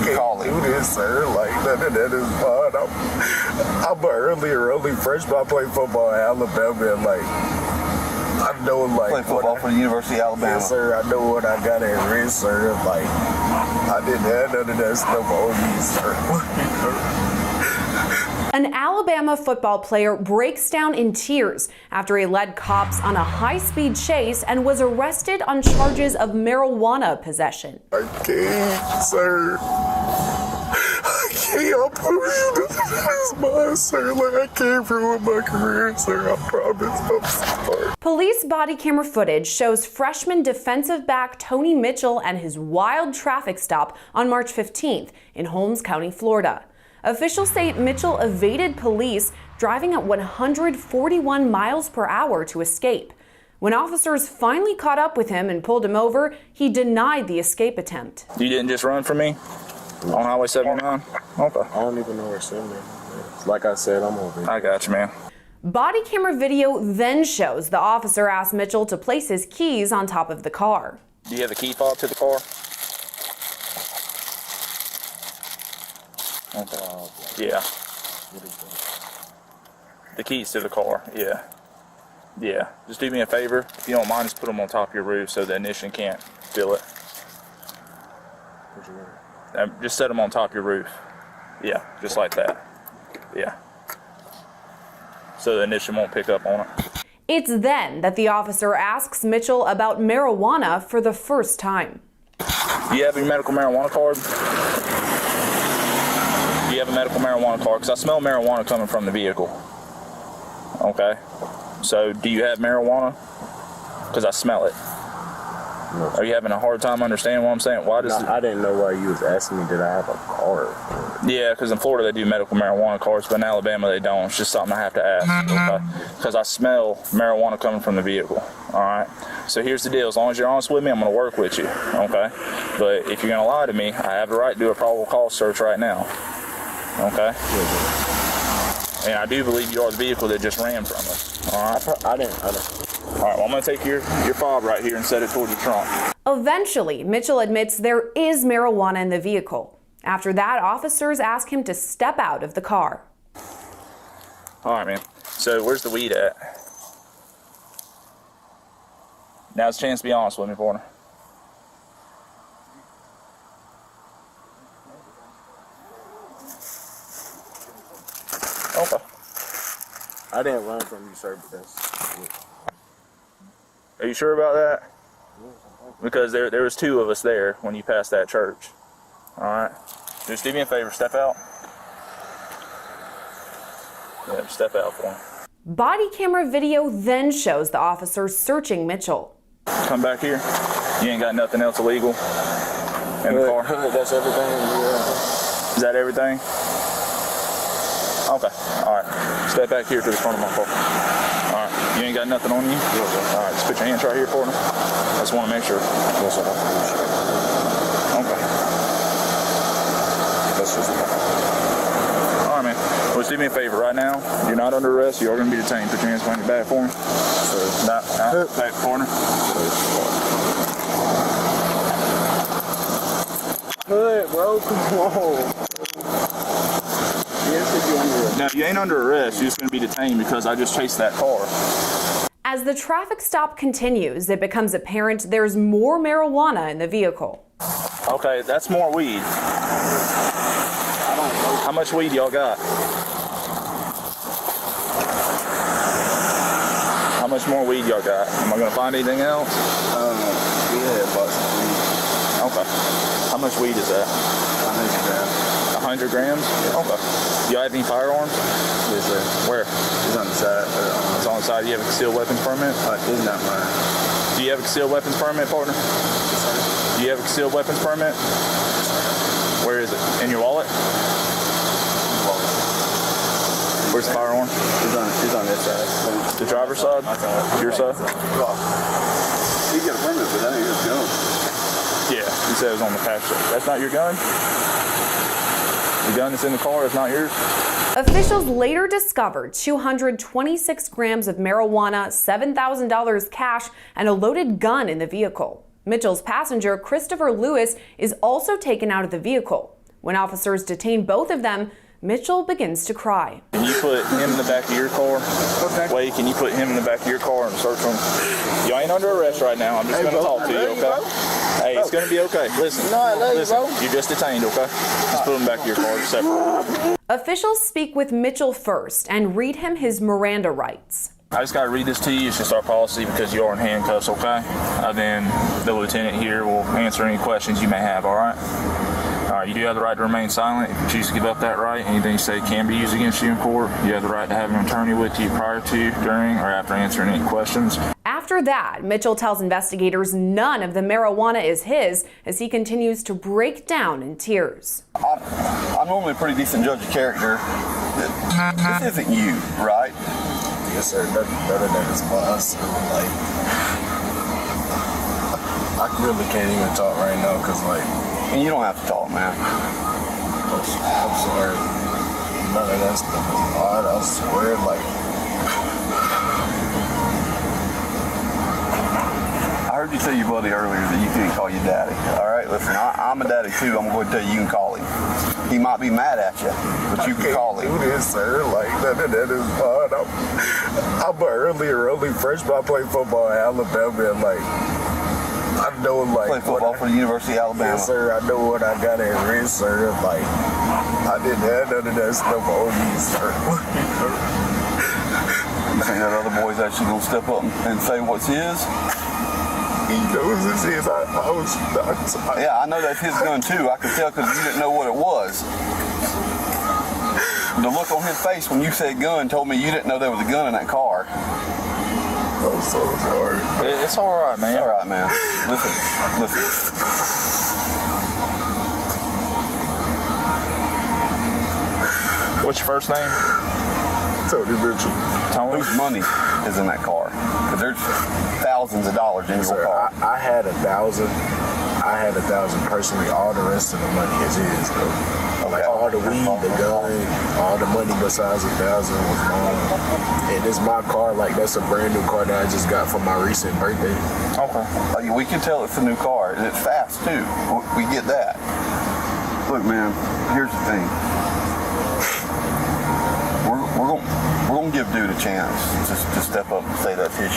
Can't do this, sir. Like, none of that is fun. I'm an early freshman. I played football in Alabama, and like, I know, like, play football for the University of Alabama. Yes, sir. I know what I got at risk, sir. Like, I didn't have none of that stuff on me, sir. An Alabama football player breaks down in tears after he led cops on a high-speed chase and was arrested on charges of marijuana possession. I can't, sir. I can't prove you this is mine, sir. Like, I can't ruin my career, sir. I promise. I'm sorry. Police body camera footage shows freshman defensive back Tony Mitchell and his wild traffic stop on March 15th in Holmes County, Florida. Officials say Mitchell evaded police, driving at 141 miles per hour to escape. When officers finally caught up with him and pulled him over, he denied the escape attempt. You didn't just run from me on Highway 79? Okay. I don't even know where 79 is. Like I said, I'm over here. I got you, man. Body camera video then shows the officer asked Mitchell to place his keys on top of the car. Do you have a key fob to the car? Okay. Yeah. The keys to the car, yeah. Yeah. Just do me a favor. If you don't mind, just put them on top of your roof so the ignition can't feel it. Just set them on top of your roof. Yeah, just like that. Yeah. So the ignition won't pick up on it. It's then that the officer asks Mitchell about marijuana for the first time. Do you have your medical marijuana card? Do you have a medical marijuana card? Because I smell marijuana coming from the vehicle. Okay. So, do you have marijuana? Because I smell it. No. Are you having a hard time understanding what I'm saying? Why does I didn't know why you was asking me, did I have a card? Yeah, because in Florida they do medical marijuana cards, but in Alabama they don't. It's just something I have to ask. Okay? Because I smell marijuana coming from the vehicle. All right. So here's the deal. As long as you're honest with me, I'm going to work with you. Okay. But if you're going to lie to me, I have the right to do a probable cause search right now. Okay. And I do believe you are the vehicle that just ran from us. All right. I didn't. All right, well, I'm going to take your fob right here and set it towards your trunk. Eventually, Mitchell admits there is marijuana in the vehicle. After that, officers ask him to step out of the car. All right, man. So where's the weed at? Now's a chance to be honest with me, partner. Okay. I didn't run from you, sir, but that's... Are you sure about that? Because there was two of us there when you passed that church. All right. Just do me a favor. Step out. Yeah, step out for me. Body camera video then shows the officers searching Mitchell. Come back here. You ain't got nothing else illegal in the car? That's everything. Yeah. Is that everything? Okay. All right. Step back here to the front of my car. All right. You ain't got nothing on you? All right. Just put your hands right here for me. I just want to make sure. Yes, sir. Okay. That's just all right, man. Well, just do me a favor right now. You're not under arrest. You are going to be detained. Put your hands behind your back for me. Back corner. Good, bro. Come on. No, you ain't under arrest. You're just going to be detained because I just chased that car. As the traffic stop continues, it becomes apparent there's more marijuana in the vehicle. Okay, that's more weed. How much weed y'all got? How much more weed y'all got? Am I going to find anything else? Yeah, about some weed. Okay. How much weed is that? 100 grams. 100 grams? Okay. Do y'all have any firearms? Yes, sir. Where? It's on the side. It's on the side. Do you have a concealed weapons permit? It's not mine. Do you have a concealed weapons permit, partner? Yes, sir. Do you have a concealed weapons permit? Where is it? In your wallet? Where's the firearm? It's on this side. The driver's side? Your side? You get a permit, but that ain't his gun. Yeah, he said it was on the passenger. That's not your gun? The gun that's in the car is not yours? Officials later discovered 226 grams of marijuana, $7,000 cash, and a loaded gun in the vehicle. Mitchell's passenger, Christopher Lewis, is also taken out of the vehicle. When officers detain both of them, Mitchell begins to cry. Can you put him in the back of your car? Okay. Wait, can you put him in the back of your car and search him? You ain't under arrest right now. I'm just going to talk to you, okay? Hey, it's going to be okay. Listen, you're just detained, okay? Just put him back in your car separate. Officials speak with Mitchell first and read him his Miranda rights. I just got to read this to you. It's just our policy because you are in handcuffs, okay? Then the lieutenant here will answer any questions you may have, all right? All right, you do have the right to remain silent. If you choose to give up that right, anything you say can be used against you in court. You have the right to have an attorney with you prior to, during, or after answering any questions. After that, Mitchell tells investigators none of the marijuana is his as he continues to break down in tears. I'm normally a pretty decent judge of character. This isn't you, right? Yes, sir. None of that is us. Like, I really can't even talk right now because, like, and you don't have to talk, man. I'm sorry. None of that stuff is odd. I swear, like. I heard you tell your buddy earlier that you couldn't call you daddy. All right, listen, I'm a daddy too. I'm going to tell you can call him. He might be mad at you, but you can call him. Do this, sir. Like, none of that is odd. I'm an early freshman. I played football in Alabama, and, like, I know, like, play football for the University of Alabama. Yes, sir. I know what I got at risk, sir. Like, I didn't have none of that stuff on me, sir. You think that other boy's actually gonna step up and say what's his? He knows it's his. Yeah, I know that's his gun too. I could tell because you didn't know what it was. The look on his face when you said gun told me you didn't know there was a gun in that car. I'm so sorry. It's all right, man. All right, man. Listen. What's your first name? Tony Mitchell. Tony? Whose money is in that car? Because there's thousands of dollars in your car. I had 1,000. I had 1,000 personally. All the rest of the money is his, though. Like, all the weed, the gun, all the money besides 1,000 was mine. And it's my car. Like, that's a brand new car that I just got for my recent birthday. Okay. We can tell it's a new car, and it's fast too. We get that. Look, man. Here's the thing. We're gonna give dude a chance to step up and say that's his.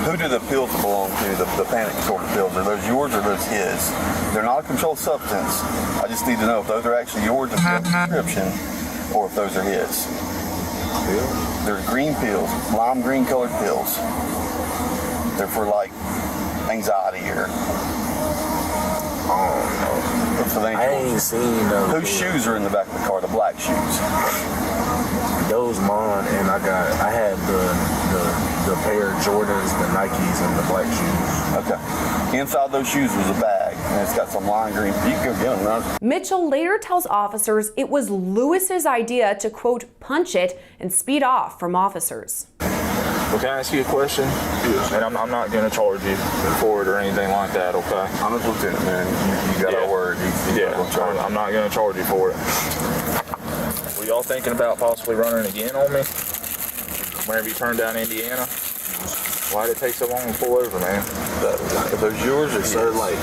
Who do the pills belong to? The panic disorder pills? Are those yours or those his? They're not a controlled substance. I just need to know if those are actually yours if you have a prescription, or if those are his. They're green pills, lime green colored pills. They're for like anxiety or. I ain't seen those. Whose shoes are in the back of the car? The black shoes. Those mine, and I had the pair of Jordans, the Nikes, and the black shoes. Okay. Inside those shoes was a bag, and it's got some lime green. You can go get them, right? Mitchell later tells officers it was Lewis's idea to, quote, punch it and speed off from officers. Well, can I ask you a question? Yes. And I'm not going to charge you for it or anything like that, okay? I'm a lieutenant, man. You got our word. I'm not going to charge you for it. Were y'all thinking about possibly running again on me? Whenever you turned down Indiana? Why did it take so long to pull over, man? Are those yours or Sir, like,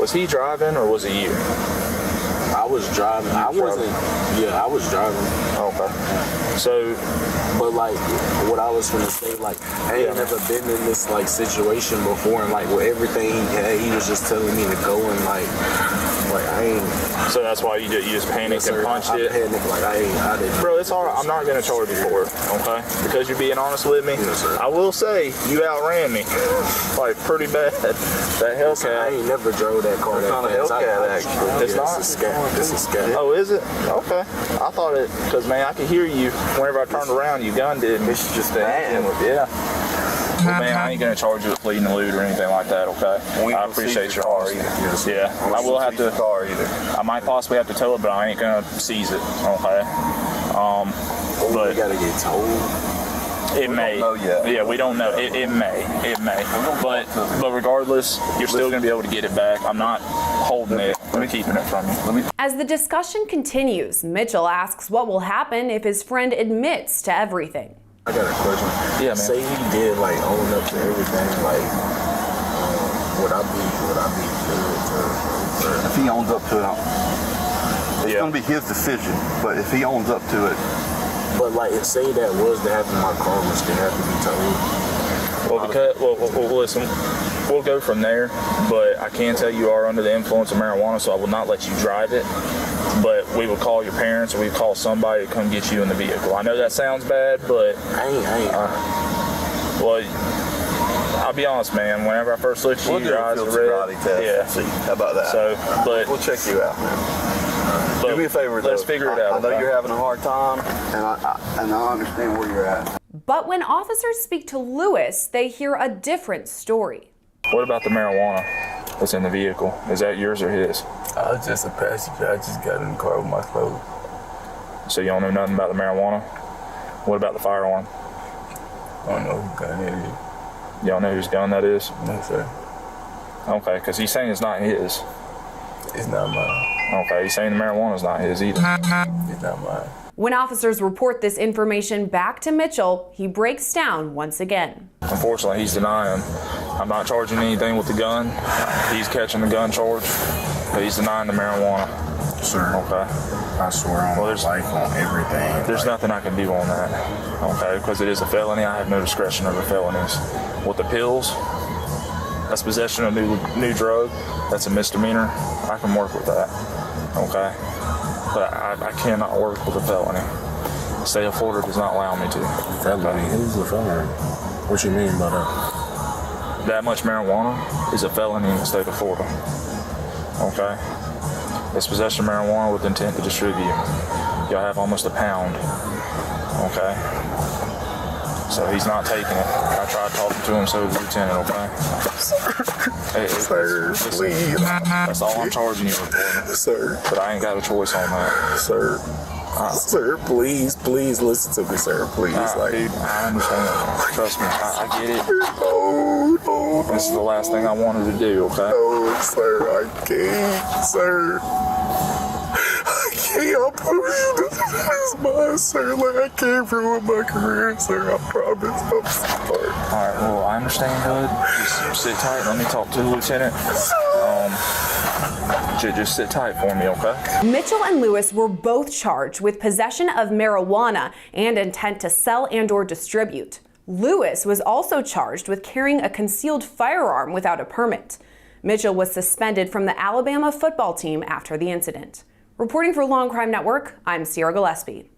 was he driving or was it you? I was driving. I was driving. Okay. So, but like, what I was gonna say, like, I ain't never been in this like situation before, and like with everything he had, he was just telling me to go and like I ain't. So that's why you just panicked and punched it. Panicked, like I didn't. Bro, it's all right. I'm not gonna charge you for it, okay? Because you're being honest with me. Yes, sir. I will say you outran me, like pretty bad. That Hellcat. I ain't never drove that car. What kind of Hellcat actually? It's not. It's a Scat. Oh, is it? Okay. I thought it, because man, I could hear you whenever I turned around. You gunned it. It's just the hand. Yeah. Well, man, I ain't gonna charge you with pleading the loot or anything like that. Okay. I appreciate your honesty. Yeah. I will have to. Car either. I might possibly have to tow it, but I ain't gonna seize it. Okay. But we gotta get towed. It may. Yeah, we don't know. It may. But regardless, you're still going to be able to get it back. I'm not holding it. I'm keeping it from you. As the discussion continues, Mitchell asks what will happen if his friend admits to everything. I got a question. Yeah, man. Say he did like own up to everything. Like, would I be if he owns up to it, it's going to be his decision. But if he owns up to it, But like, say that was to happen, my car would still have to be towed. Well, because, listen, we'll go from there, but I can tell you are under the influence of marijuana, so I will not let you drive it. But we will call your parents, or we will call somebody to come get you in the vehicle. I know that sounds bad, but I ain't. well, I'll be honest, man. Whenever I first looked at you, your eyes are red. Yeah. See, how about that? So, but we'll check you out, man. Do me a favor, though. Let's figure it out. I know you're having a hard time, and I understand where you're at. But when officers speak to Lewis, they hear a different story. What about the marijuana that's in the vehicle? Is that yours or his? I was just a passenger. I just got in the car with my clothes. So you don't know nothing about the marijuana? What about the firearm? I don't know who gun it is. You don't know whose gun that is? No, sir. Okay, because he's saying it's not his. It's not mine. Okay, he's saying the marijuana's not his either. It's not mine. When officers report this information back to Mitchell, he breaks down once again. Unfortunately, he's denying. I'm not charging anything with the gun. He's catching the gun charge, but he's denying the marijuana. Sir, Okay. I swear on my life, on everything. There's nothing I can do on that, okay? Because it is a felony. I have no discretion over felonies. With the pills, that's possession of new drug. That's a misdemeanor. I can work with that, okay? But I cannot work with a felony. The state of Florida does not allow me to. Felony? Who's a felony? What you mean by that? That much marijuana is a felony in the state of Florida, okay? It's possession of marijuana with intent to distribute. Y'all have almost a pound, okay? So he's not taking it. I tried talking to him, so the lieutenant, okay? Sir, please. That's all I'm charging you for. Sir. But I ain't got a choice on that. Sir. Sir, please listen to me, sir. Please. Dude, I understand. Trust me, I get it. No. This is the last thing I wanted to do, okay? No, sir, I can't. Sir. I can't. I promise you this is mine, sir. Like, I can't ruin my career, sir. I promise. I'm sorry. Alright, well, I understand, bud. Just sit tight. Let me talk to the lieutenant. Just sit tight for me, okay? Mitchell and Lewis were both charged with possession of marijuana and intent to sell and/or distribute. Lewis was also charged with carrying a concealed firearm without a permit. Mitchell was suspended from the Alabama football team after the incident. Reporting for Law&Crime Network, I'm Sierra Gillespie.